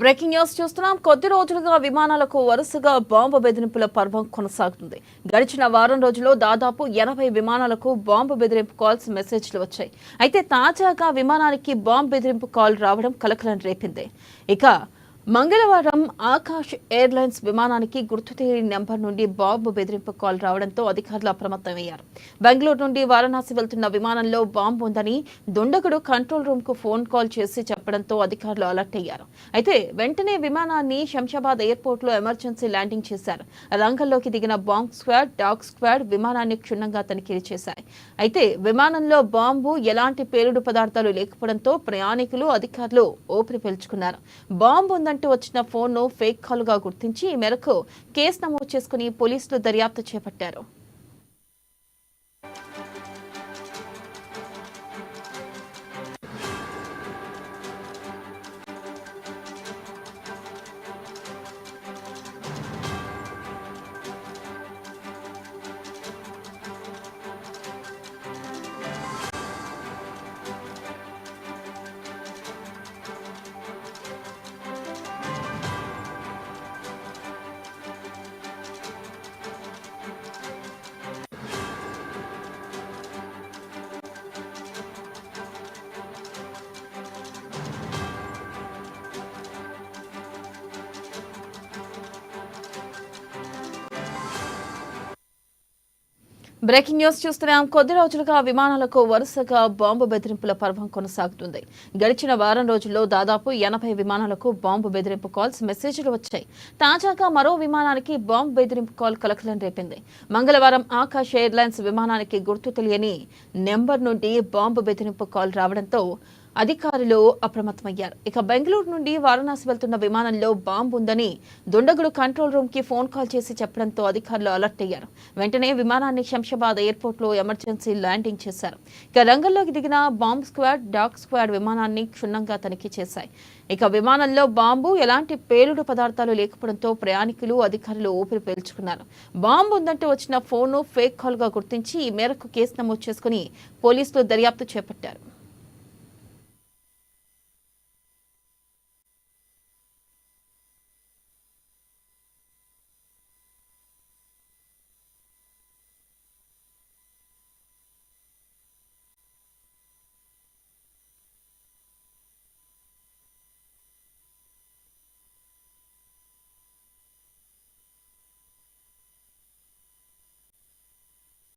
Breaking news చూస్తున్నాం. కొద్ది రోజులుగా విమానాలకు వరుసగా బాంబు బెదిరింపుల పర్వం కొనసాగుతుంది. గడిచిన వారం రోజుల్లో దాదాపు 80 విమానాలకు బాంబు బెదిరింపు కాల్స్, మెసేజ్లు వచ్చాయి. అయితే తాజాగా విమానానికి బాంబు బెదిరింపు కాల్ రావడం కలకలం రేపింది. ఇక మంగళవారం ఆకాష్ ఎయిర్లైన్స్ విమానానికి గుర్తు తెలియని నెంబర్ నుండి బాంబు బెదిరింపు కాల్ రావడంతో అధికారులు అప్రమత్తమయ్యారు. బెంగళూరు నుండి వారణాసి వెళ్తున్న విమానంలో బాంబు ఉందని దుండగుడు కంట్రోల్ రూమ్ కు ఫోన్ కాల్ చేసి చెప్పడంతో అధికారులు అలర్ట్ అయ్యారు. అయితే వెంటనే విమానాన్ని శంషాబాద్ ఎయిర్పోర్ట్ లో ఎమర్జెన్సీ ల్యాండింగ్ చేశారు. రంగంలోకి దిగిన బాంబ్ స్క్వాడ్, డాగ్ స్క్వాడ్ విమానాన్ని క్షుణ్ణంగా తనిఖీ చేశాయి. అయితే విమానంలో బాంబు, ఎలాంటి పేలుడు పదార్థాలు లేకపోవడంతో ప్రయాణికులు, అధికారులు ఊపిరి పీల్చుకున్నారు. బాంబు అంటూ వచ్చిన ఫోన్ ను ఫేక్ కాల్ గా గుర్తించి ఈ మేరకు కేసు నమోదు చేసుకుని పోలీసులు దర్యాప్తు చేపట్టారు. బ్రేకింగ్ న్యూస్ చూస్తున్నాం. కొద్ది రోజులుగా విమానాలకు వరుసగా బాంబు బెదిరింపుల పర్వం కొనసాగుతుంది. గడిచిన వారం రోజుల్లో దాదాపు 80 విమానాలకు బాంబు బెదిరింపు కాల్స్, మెసేజ్లు వచ్చాయి. తాజాగా మరో విమానానికి బాంబు బెదిరింపు కాల్ కలకలం రేపింది. మంగళవారం ఆకాష్ ఎయిర్లైన్స్ విమానానికి గుర్తు తెలియని నెంబర్ నుండి బాంబు బెదిరింపు కాల్ రావడంతో అధికారులు అప్రమత్తమయ్యారు. ఇక బెంగళూరు నుండి వారణాసి వెళ్తున్న విమానంలో బాంబు ఉందని దుండగుడు కంట్రోల్ రూమ్ కి ఫోన్ కాల్ చేసి చెప్పడంతో అధికారులు అలర్ట్ అయ్యారు. వెంటనే విమానాన్ని శంషాబాద్ ఎయిర్పోర్ట్ లో ఎమర్జెన్సీ ల్యాండింగ్ చేశారు. ఇక రంగంలోకి దిగిన బాంబ్ స్క్వాడ్, డాగ్ స్క్వాడ్ విమానాన్ని క్షుణ్ణంగా తనిఖీ చేశాయి. ఇక విమానంలో బాంబు, ఎలాంటి పేలుడు పదార్థాలు లేకపోవడంతో ప్రయాణికులు, అధికారులు ఊపిరి పీల్చుకున్నారు. బాంబు ఉందంటూ వచ్చిన ఫోన్ ను ఫేక్ కాల్ గా గుర్తించి ఈ మేరకు కేసు నమోదు చేసుకుని పోలీసులు దర్యాప్తు చేపట్టారు.